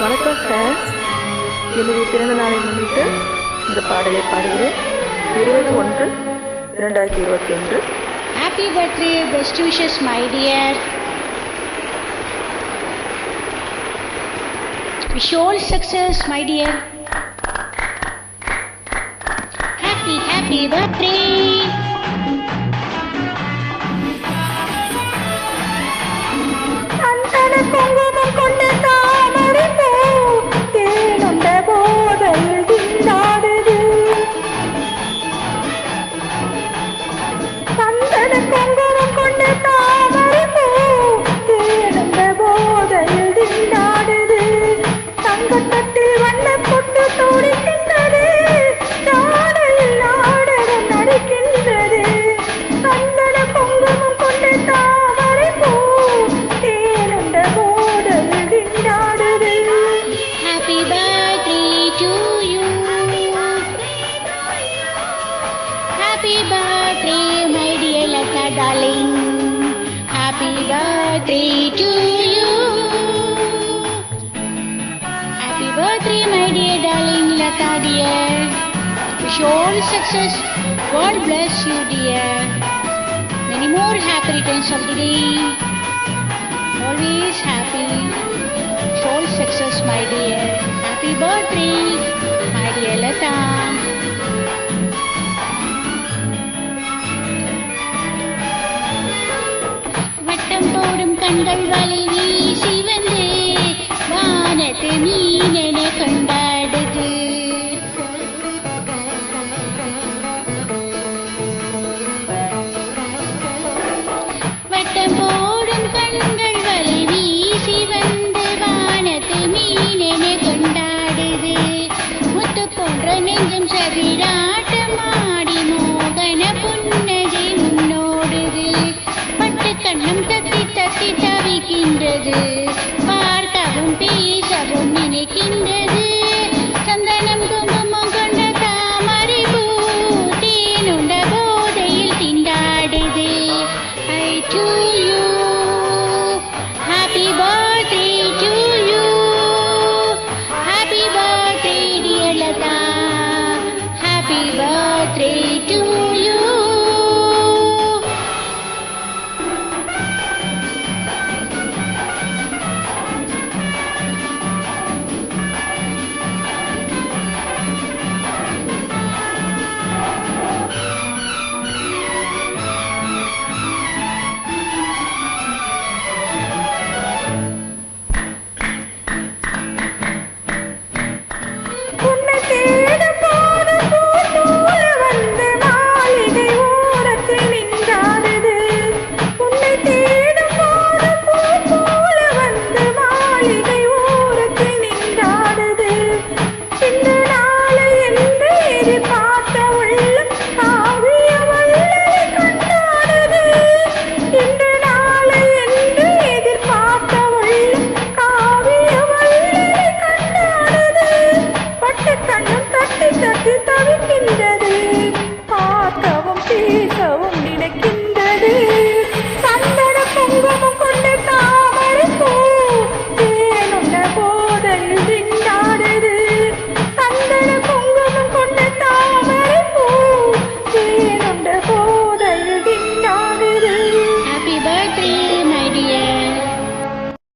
வணக்கம் சார். என்னுடைய பிறந்த நாளை முன்னிட்டு இந்த பாடலை பாடுகிறேன். 20/1/2021. Happy birthday, best wishes, my dear. Wish you all success, my dear. Happy birthday. Happy birthday, my dear Lata darling. Happy birthday to you. Happy birthday, my dear darling Lata dear. Wish you all success. God bless you, dear. Many more happy returns of the day. Always happy. Wish you all success, my dear. Happy birthday, my dear Lata. கண்கள் வலி